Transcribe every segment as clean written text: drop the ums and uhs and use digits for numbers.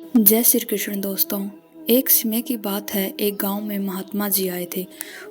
जय श्री कृष्ण दोस्तों। एक समय की बात है, एक गांव में महात्मा जी आए थे।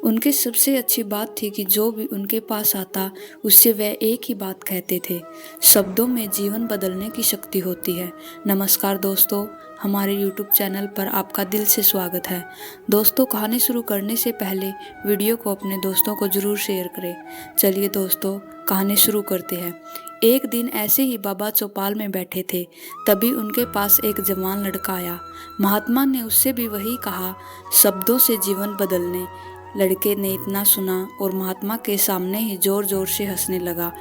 उनकी सबसे अच्छी बात थी कि जो भी उनके पास आता उससे वह एक ही बात कहते थे, शब्दों में जीवन बदलने की शक्ति होती है। नमस्कार दोस्तों, हमारे YouTube चैनल पर आपका दिल से स्वागत है। दोस्तों, कहानी शुरू करने से पहले वीडियो को अपने दोस्तों को ज़रूर शेयर करें। चलिए दोस्तों, कहानी शुरू करते हैं। एक दिन ऐसे ही बाबा चौपाल में बैठे थे, तभी उनके पास एक जवान लड़का आया। महात्मा ने उससे भी वही कहा, शब्दों से जीवन बदलने। लड़के ने इतना सुना और महात्मा के सामने ही जोर जोर से हंसने लगा।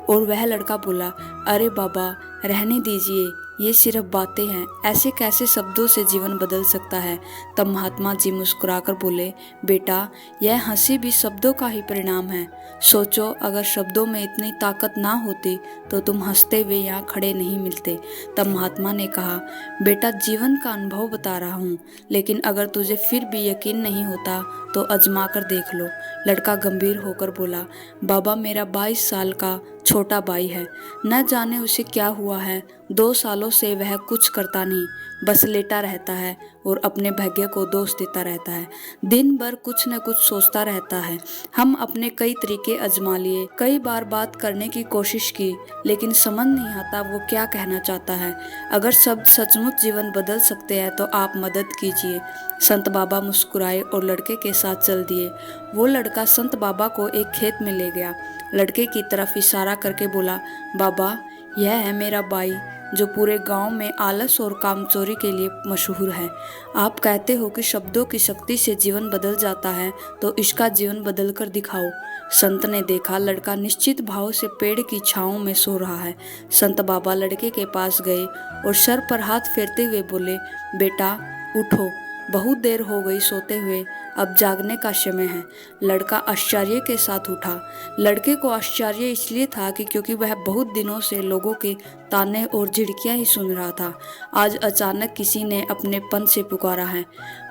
और वह लड़का बोला, अरे बाबा, रहने दीजिए, ये सिर्फ बातें हैं, ऐसे कैसे शब्दों से जीवन बदल सकता है। तब महात्मा जी मुस्कुराकर बोले, बेटा, यह हंसी भी शब्दों का ही परिणाम है। सोचो, अगर शब्दों में इतनी ताकत ना होती तो तुम हंसते हुए यहाँ खड़े नहीं मिलते। तब महात्मा ने कहा, बेटा, जीवन का अनुभव बता रहा हूँ, लेकिन अगर तुझे फिर भी यकीन नहीं होता तो आजमा कर देख लो। लड़का गंभीर होकर बोला, बाबा, मेरा 22 साल का छोटा भाई है, न जाने उसे क्या हुआ है। 2 सालों से वह कुछ करता नहीं, बस लेटा रहता है और अपने भाग्य को दोष देता रहता है। दिन भर कुछ न कुछ सोचता रहता है। हम अपने कई तरीके आजमा लिए, कई बार बात करने की कोशिश की, लेकिन समझ नहीं आता वो क्या कहना चाहता है। अगर शब्द सचमुच जीवन बदल सकते हैं तो आप मदद कीजिए। संत बाबा मुस्कुराए और लड़के के साथ चल दिए। वो लड़का संत बाबा को एक खेत में ले गया। लड़के की तरफ इशारा करके बोला, बाबा, यह है मेरा भाई जो पूरे गांव में आलस और कामचोरी के लिए मशहूर है। आप कहते हो कि शब्दों की शक्ति से जीवन बदल जाता है, तो इसका जीवन बदल कर दिखाओ। संत ने देखा लड़का निश्चित भाव से पेड़ की छांव में सो रहा है। संत बाबा लड़के के पास गए और सर पर हाथ फेरते हुए बोले, बेटा, उठो, बहुत देर हो गई सोते हुए, अब जागने का समय है। लड़का आश्चर्य के साथ उठा। लड़के को आश्चर्य इसलिए था कि क्योंकि वह बहुत दिनों से लोगों के ताने और झिड़कियां ही सुन रहा था। आज अचानक किसी ने अपने पन से पुकारा है।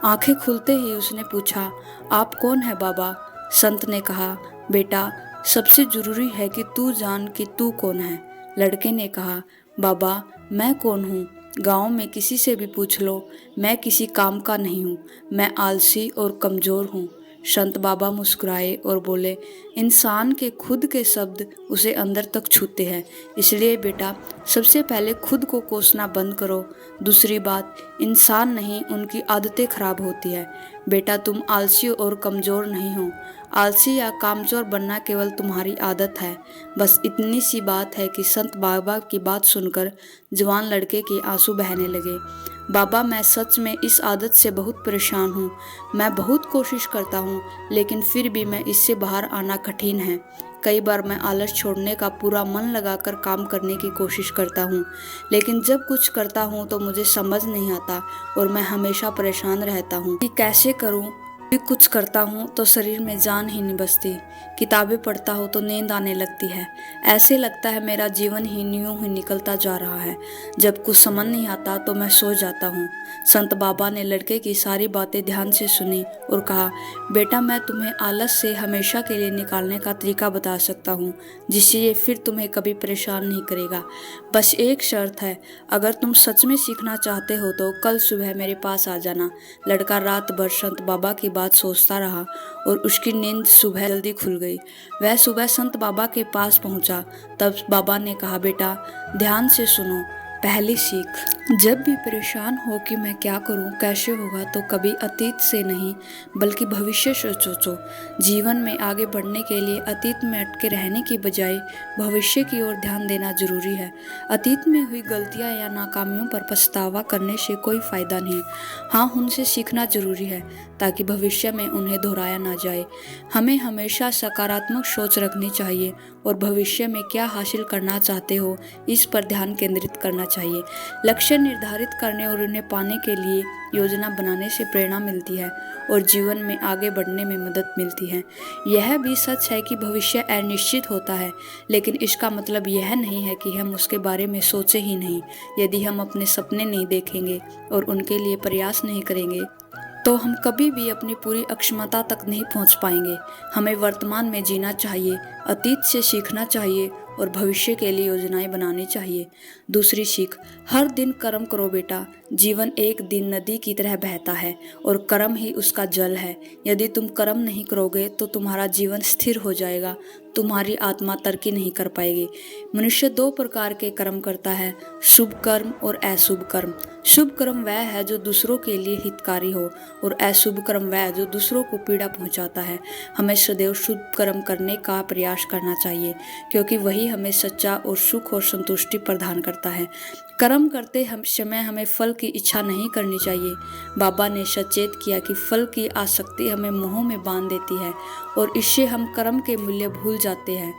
आंखें खुलते ही उसने पूछा, आप कौन है बाबा? संत ने कहा, बेटा, सबसे जरूरी है कि तू जान कि तू कौन है। लड़के ने कहा, बाबा, मैं कौन हूँ? गांव में किसी से भी पूछ लो, मैं किसी काम का नहीं हूँ, मैं आलसी और कमज़ोर हूँ। संत बाबा मुस्कुराए और बोले, इंसान के खुद के शब्द उसे अंदर तक छूते हैं, इसलिए बेटा, सबसे पहले खुद को कोसना बंद करो। दूसरी बात, इंसान नहीं, उनकी आदतें खराब होती है। बेटा, तुम आलसी और कमज़ोर नहीं हो। आलसी या कामचोर बनना केवल तुम्हारी आदत है। बस इतनी सी बात है कि संत बाबा की बात सुनकर जवान लड़के के आंसू बहने लगे। बाबा, मैं सच में इस आदत से बहुत परेशान हूँ। मैं बहुत कोशिश करता हूँ, लेकिन फिर भी मैं इससे बाहर आना कठिन है। कई बार मैं आलस छोड़ने का पूरा मन लगाकर काम करने की कोशिश करता हूँ, लेकिन जब कुछ करता हूँ तो मुझे समझ नहीं आता और मैं हमेशा परेशान रहता हूँ कि कैसे करूँ। भी कुछ करता हूँ तो शरीर में जान ही नहीं बसती। किताबें पढ़ता हूँ तो नींद आने लगती है। ऐसे लगता है मेरा जीवन ही यूं ही निकलता जा रहा है। जब कुछ समझ नहीं आता तो मैं सो जाता हूँ। संत बाबा ने लड़के की सारी बातें ध्यान से सुनी और कहा, बेटा, मैं तुम्हें आलस से हमेशा के लिए निकालने का तरीका बता सकता हूँ, जिससे ये फिर तुम्हें कभी परेशान नहीं करेगा। बस एक शर्त है, अगर तुम सच में सीखना चाहते हो तो कल सुबह मेरे पास आ जाना। लड़का रात भर संत बाबा की बात सोचता रहा और उसकी नींद सुबह जल्दी खुल गई। वह सुबह संत बाबा के पास पहुंचा। तब बाबा ने कहा, बेटा, ध्यान से सुनो। पहली सीख, जब भी परेशान हो कि मैं क्या करूं, कैसे होगा, तो कभी अतीत से नहीं बल्कि भविष्य से सोचो। जीवन में आगे बढ़ने के लिए अतीत में अटके रहने की बजाय भविष्य की ओर ध्यान देना जरूरी है। अतीत में हुई गलतियां या नाकामियों पर पछतावा करने से कोई फायदा नहीं। हाँ, उनसे सीखना जरूरी है ताकि भविष्य में उन्हें दोहराया ना जाए। हमें हमेशा सकारात्मक सोच रखनी चाहिए और भविष्य में क्या हासिल करना चाहते हो इस पर ध्यान केंद्रित करना चाहिए। लक्ष्य निर्धारित करने और उन्हें पाने के लिए योजना बनाने से प्रेरणा मिलती है और जीवन में आगे बढ़ने में मदद मिलती है। यह भी सच है कि भविष्य अनिश्चित होता है, लेकिन इसका मतलब यह नहीं है कि हम उसके बारे में सोचे ही नहीं। यदि हम अपने सपने नहीं देखेंगे और उनके लिए प्रयास नहीं करेंगे तो हम कभी भी अपनी पूरी अक्षमता तक नहीं पहुंच पाएंगे। हमें वर्तमान में जीना चाहिए, अतीत से सीखना चाहिए और भविष्य के लिए योजनाएं बनानी चाहिए। दूसरी सीख, हर दिन कर्म करो बेटा। जीवन एक दिन नदी की तरह बहता है और कर्म ही उसका जल है। यदि तुम कर्म नहीं करोगे तो तुम्हारा जीवन स्थिर हो जाएगा, तुम्हारी आत्मा तरक्की नहीं कर पाएगी। मनुष्य दो प्रकार के कर्म करता है, शुभ कर्म और अशुभ कर्म। शुभ कर्म वह है जो दूसरों के लिए हितकारी हो और अशुभ कर्म वह जो दूसरों को पीड़ा पहुंचाता है। हमें सदैव शुभ कर्म करने का प्रयास करना चाहिए, क्योंकि वही हमें सच्चा और सुख और संतुष्टि प्रदान करता है। कर्म करते समय हमें फल की इच्छा नहीं करनी चाहिए। बाबा ने सचेत किया कि फल की आसक्ति हमें मोह में बांध देती है और इससे हम कर्म के मूल्य भूल जाते हैं।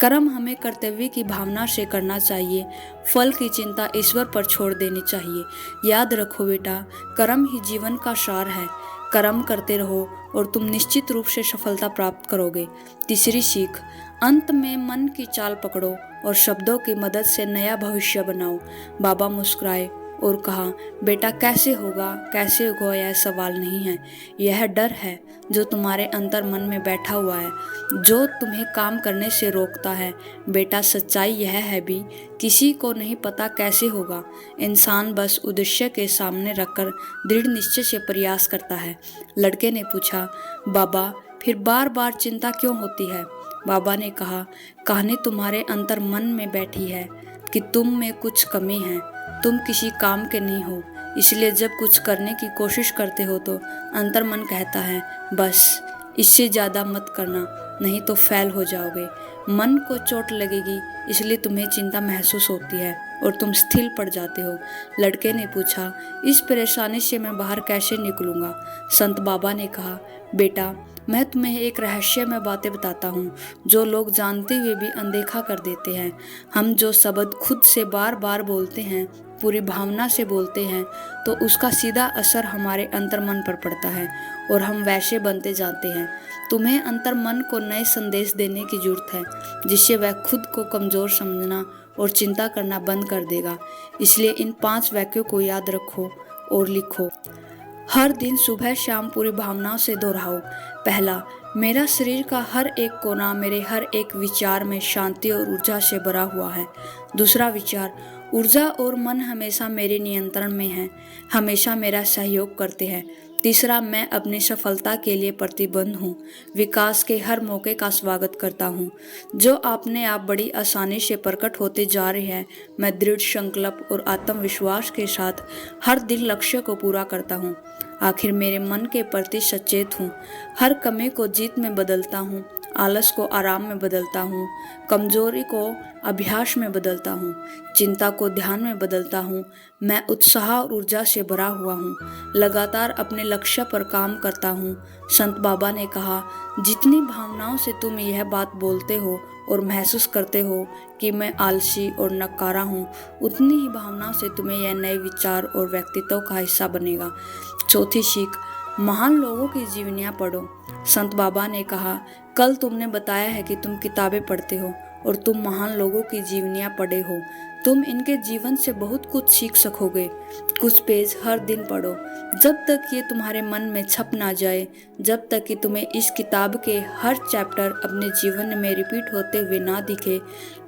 कर्म हमें कर्तव्य की भावना से करना चाहिए, फल की चिंता ईश्वर पर छोड़ देनी चाहिए। याद रखो बेटा, कर्म ही जीवन का सार है। कर्म करते रहो और तुम निश्चित रूप से सफलता प्राप्त करोगे। तीसरी सीख, अंत में मन की चाल पकड़ो और शब्दों की मदद से नया भविष्य बनाओ। बाबा मुस्कुराए और कहा, बेटा कैसे होगा यह सवाल नहीं है, यह डर है जो तुम्हारे अंतर मन में बैठा हुआ है, जो तुम्हें काम करने से रोकता है। बेटा सच्चाई यह है भी, किसी को नहीं पता कैसे होगा। इंसान बस उद्देश्य के सामने रखकर दृढ़ निश्चय से प्रयास करता है। लड़के ने पूछा, बाबा फिर बार बार चिंता क्यों होती है? बाबा ने कहा, कहानी तुम्हारे अंतर मन में बैठी है कि तुम में कुछ कमी है, तुम किसी काम के नहीं हो। इसलिए जब कुछ करने की कोशिश करते हो तो अंतर मन कहता है, बस इससे ज़्यादा मत करना, नहीं तो फेल हो जाओगे। मन को चोट लगेगी, इसलिए तुम्हें चिंता महसूस होती है और तुम स्थिर पड़ जाते हो। लड़के ने पूछा, इस परेशानी से मैं बाहर कैसे निकलूंगा? संत बाबा ने कहा, बेटा मैं तुम्हें एक रहस्यमय बातें बताता हूँ जो लोग जानते हुए भी अनदेखा कर देते हैं। हम जो शब्द खुद से बार बार बोलते हैं, पूरी भावना से बोलते हैं, तो उसका सीधा असर हमारे अंतर्मन पर पड़ता है और हम वैसे बनते जाते हैं। तुम्हें अंतर्मन को नए संदेश देने की जरूरत है, जिससे वह खुद को कमज़ोर समझना और चिंता करना बंद कर देगा। इसलिए इन 5 वाक्यों को याद रखो और लिखो। हर दिन सुबह शाम पूरी भावनाओं से दोहराओ। पहला, मेरा शरीर का हर एक कोना मेरे हर एक विचार में शांति और ऊर्जा से भरा हुआ है। दूसरा विचार, ऊर्जा और मन हमेशा मेरे नियंत्रण में है, हमेशा मेरा सहयोग करते हैं। तीसरा, मैं अपनी सफलता के लिए प्रतिबद्ध हूँ, विकास के हर मौके का स्वागत करता हूँ जो अपने आप बड़ी आसानी से प्रकट होते जा रहे हैं। मैं दृढ़ संकल्प और आत्मविश्वास के साथ हर दिन लक्ष्य को पूरा करता हूँ। आखिर मेरे मन के प्रति सचेत हूँ, हर कमी को जीत में बदलता हूँ, आलस को आराम में बदलता हूँ, कमजोरी को अभ्यास में बदलता हूँ, चिंता को ध्यान में बदलता हूँ। मैं उत्साह और ऊर्जा से भरा हुआ हूँ, लगातार अपने लक्ष्य पर काम करता हूँ। संत बाबा ने कहा, जितनी भावनाओं से तुम यह बात बोलते हो और महसूस करते हो कि मैं आलसी और नकारा हूँ, उतनी ही भावनाओं से तुम्हें यह नए विचार और व्यक्तित्व का हिस्सा बनेगा। चौथी सीख, महान लोगों की जीवनियाँ पढ़ो। संत बाबा ने कहा, कल तुमने बताया है कि तुम किताबें पढ़ते हो और तुम महान लोगों की जीवनियाँ पढ़े हो। तुम इनके जीवन से बहुत कुछ सीख सकोगे। कुछ पेज हर दिन पढ़ो, जब तक ये तुम्हारे मन में छप ना जाए, जब तक कि तुम्हें इस किताब के हर चैप्टर अपने जीवन में रिपीट होते हुए ना दिखे।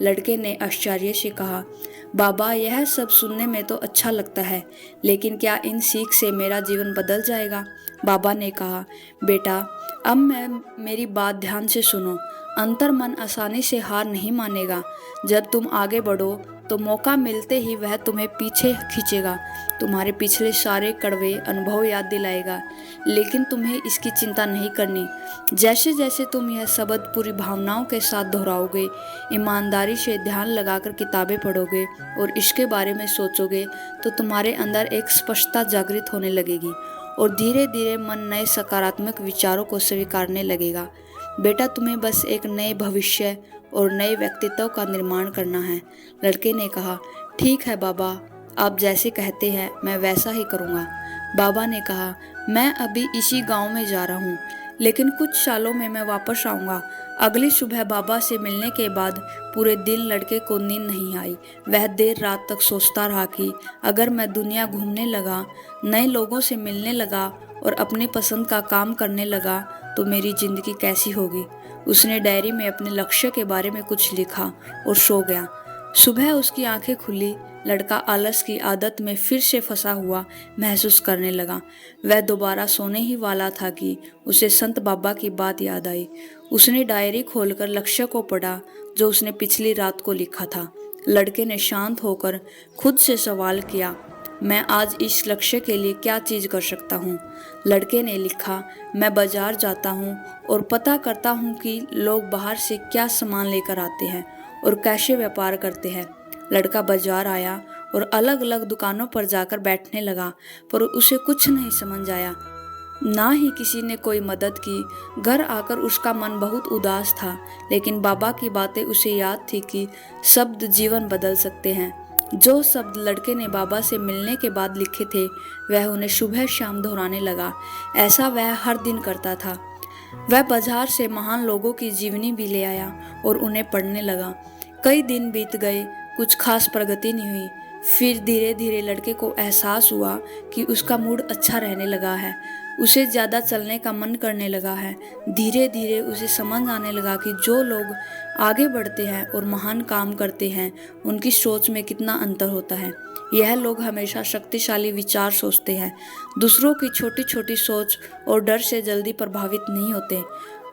लड़के ने आश्चर्य से कहा, बाबा यह सब सुनने में तो अच्छा लगता है, लेकिन क्या इन सीख से मेरा जीवन बदल जाएगा? बाबा ने कहा, बेटा अब मेरी बात ध्यान से सुनो। अंतर मन आसानी से हार नहीं मानेगा। जब तुम आगे बढ़ो तो मौका मिलते ही वह तुम्हें पीछे खींचेगा, तुम्हारे पिछले सारे कड़वे अनुभव याद दिलाएगा, लेकिन तुम्हें इसकी चिंता नहीं करनी। जैसे जैसे तुम यह शब्द पूरी भावनाओं के साथ दोहराओगे, ईमानदारी से ध्यान लगाकर किताबें पढ़ोगे और इसके बारे में सोचोगे, तो तुम्हारे अंदर एक स्पष्टता जागृत होने लगेगी और धीरे धीरे मन नए सकारात्मक विचारों को स्वीकारने लगेगा। बेटा तुम्हें बस एक नए भविष्य और नए व्यक्तित्व का निर्माण करना है। लड़के ने कहा, ठीक है बाबा, आप जैसे कहते हैं मैं वैसा ही करूँगा। बाबा ने कहा, मैं अभी इसी गांव में जा रहा हूँ, लेकिन कुछ सालों में मैं वापस आऊँगा। अगली सुबह बाबा से मिलने के बाद पूरे दिन लड़के को नींद नहीं आई। वह देर रात तक सोचता रहा कि अगर मैं दुनिया घूमने लगा, नए लोगों से मिलने लगा और अपनी पसंद का काम करने लगा तो मेरी ज़िंदगी कैसी होगी। उसने डायरी में अपने लक्ष्य के बारे में कुछ लिखा और सो गया। सुबह उसकी आंखें खुली। लड़का आलस की आदत में फिर से फंसा हुआ महसूस करने लगा। वह दोबारा सोने ही वाला था कि उसे संत बाबा की बात याद आई। उसने डायरी खोलकर लक्ष्य को पढ़ा जो उसने पिछली रात को लिखा था। लड़के ने शांत होकर खुद से सवाल किया, मैं आज इस लक्ष्य के लिए क्या चीज़ कर सकता हूँ। लड़के ने लिखा, मैं बाजार जाता हूँ और पता करता हूँ कि लोग बाहर से क्या सामान लेकर आते हैं और कैसे व्यापार करते हैं। लड़का बाजार आया और अलग अलग दुकानों पर जाकर बैठने लगा, पर उसे कुछ नहीं समझ आया, ना ही किसी ने कोई मदद की। घर आकर उसका मन बहुत उदास था, लेकिन बाबा की बातें उसे याद थी कि शब्द जीवन बदल सकते हैं। जो शब्द लड़के ने बाबा से मिलने के बाद लिखे थे, वह उन्हें सुबह शाम दोहराने लगा। ऐसा वह हर दिन करता था। वह बाजार से महान लोगों की जीवनी भी ले आया और उन्हें पढ़ने लगा। कई दिन बीत गए, कुछ खास प्रगति नहीं हुई। फिर धीरे धीरे लड़के को एहसास हुआ कि उसका मूड अच्छा रहने लगा है। उसे ज़्यादा चलने का मन करने लगा है। धीरे धीरे उसे समझ आने लगा कि जो लोग आगे बढ़ते हैं और महान काम करते हैं, उनकी सोच में कितना अंतर होता है। यह लोग हमेशा शक्तिशाली विचार सोचते हैं, दूसरों की छोटी छोटी सोच और डर से जल्दी प्रभावित नहीं होते,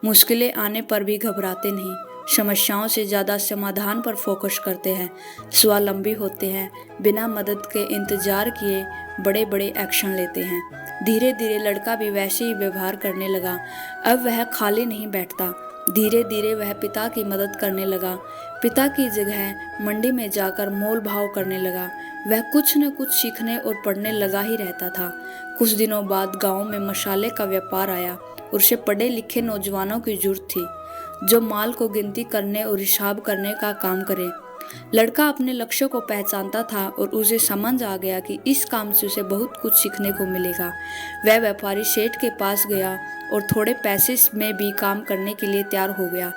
मुश्किलें आने पर भी घबराते नहीं, समस्याओं से ज़्यादा समाधान पर फोकस करते हैं, स्वावलंबी होते हैं, बिना मदद के इंतजार किए बड़े बड़े एक्शन लेते हैं। धीरे धीरे लड़का भी वैसे ही व्यवहार करने लगा। अब वह खाली नहीं बैठता। धीरे धीरे वह पिता की मदद करने लगा। पिता की जगह मंडी में जाकर मोल भाव करने लगा। वह कुछ न कुछ सीखने और पढ़ने लगा ही रहता था। कुछ दिनों बाद गांव में मसाले का व्यापार आया और उसे पढ़े लिखे नौजवानों की जरूरत थी जो माल को गिनती करने और हिसाब करने का काम करे। लड़का अपने लक्ष्य को पहचानता था और उसे समझ आ गया कि इस काम से उसे बहुत कुछ सीखने को मिलेगा। वह व्यापारी सेठ के पास गया और थोड़े पैसे में भी काम करने के लिए तैयार हो गया।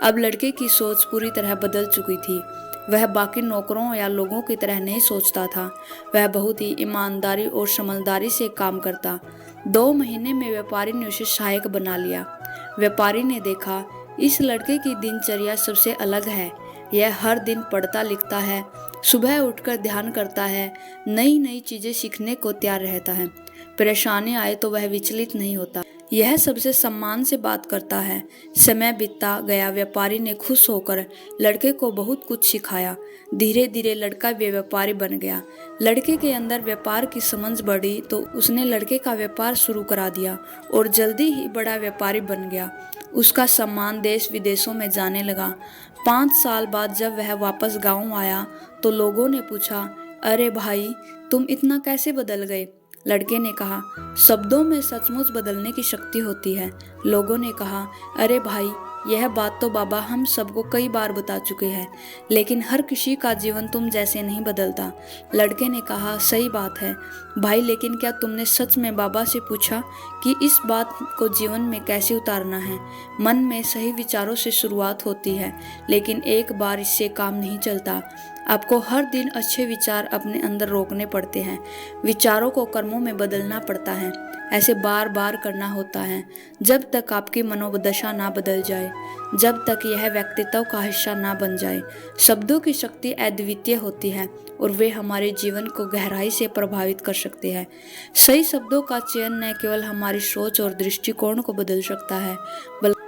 अब लड़के की सोच पूरी तरह बदल चुकी थी। वह बाकी नौकरों या लोगों की तरह नहीं सोचता था। वह बहुत ही ईमानदारी और समझदारी से काम करता। 2 महीने में व्यापारी ने उसे सहायक बना लिया। व्यापारी ने देखा, इस लड़के की दिनचर्या सबसे अलग है। यह हर दिन पढ़ता लिखता है, सुबह उठकर ध्यान करता है, नई नई चीजें सीखने को तैयार रहता है। परेशानी आए तो वह विचलित नहीं होता। यह सबसे सम्मान से बात करता है। समय बीतता गया। व्यापारी ने खुश होकर लड़के को बहुत कुछ सिखाया। धीरे धीरे लड़का भी व्यापारी बन गया। लड़के के अंदर व्यापार की समझ बढ़ी तो उसने लड़के का व्यापार शुरू करा दिया और जल्दी ही बड़ा व्यापारी बन गया। उसका सम्मान देश विदेशों में जाने लगा। 5 साल बाद जब वह वापस गांव आया तो लोगों ने पूछा, अरे भाई, तुम इतना कैसे बदल गए? लड़के ने कहा, शब्दों में सचमुच बदलने की शक्ति होती है। लोगों ने कहा, अरे भाई, यह बात तो बाबा हम सबको कई बार बता चुके हैं, लेकिन हर किसी का जीवन तुम जैसे नहीं बदलता। लड़के ने कहा, सही बात है भाई, लेकिन क्या तुमने सच में बाबा से पूछा कि इस बात को जीवन में कैसे उतारना है? मन में सही विचारों से शुरुआत होती है, लेकिन एक बार इससे काम नहीं चलता। आपको हर दिन अच्छे विचार अपने अंदर रोकने पड़ते हैं, विचारों को कर्मों में बदलना पड़ता है। ऐसे बार बार करना होता है जब तक आपकी मनोदशा ना बदल जाए, जब तक यह व्यक्तित्व का हिस्सा ना बन जाए। शब्दों की शक्ति अद्वितीय होती है और वे हमारे जीवन को गहराई से प्रभावित कर सकते हैं। सही शब्दों का चयन न केवल हमारी सोच और दृष्टिकोण को बदल सकता है,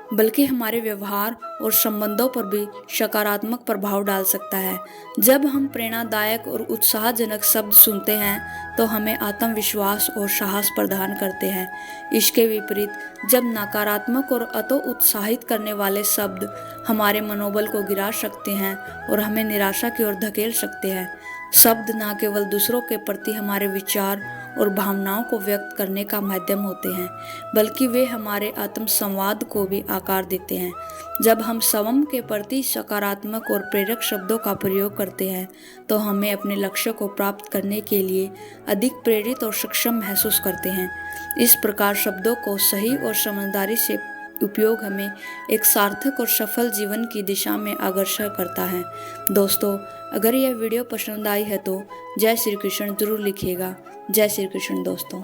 बल्कि हमारे व्यवहार और संबंधों पर भी सकारात्मक प्रभाव डाल सकता है। जब हम प्रेरणादायक और उत्साहजनक शब्द सुनते हैं तो हमें आत्मविश्वास और साहस प्रदान करते हैं। इसके विपरीत जब नकारात्मक और अतो उत्साहित करने वाले शब्द हमारे मनोबल को गिरा सकते हैं और हमें निराशा की ओर धकेल सकते हैं। शब्द न केवल दूसरों के प्रति हमारे विचार और भावनाओं को व्यक्त करने का माध्यम होते हैं, बल्कि वे हमारे आत्म संवाद को भी आकार देते हैं। जब हम स्वयं के प्रति सकारात्मक और प्रेरक शब्दों का प्रयोग करते हैं तो हमें अपने लक्ष्य को प्राप्त करने के लिए अधिक प्रेरित और सक्षम महसूस करते हैं। इस प्रकार शब्दों को सही और समझदारी से उपयोग हमें एक सार्थक और सफल जीवन की दिशा में अग्रसर करता है। दोस्तों, अगर यह वीडियो पसंद आई है तो जय श्री कृष्ण जरूर लिखिएगा। जय श्री कृष्ण दोस्तों।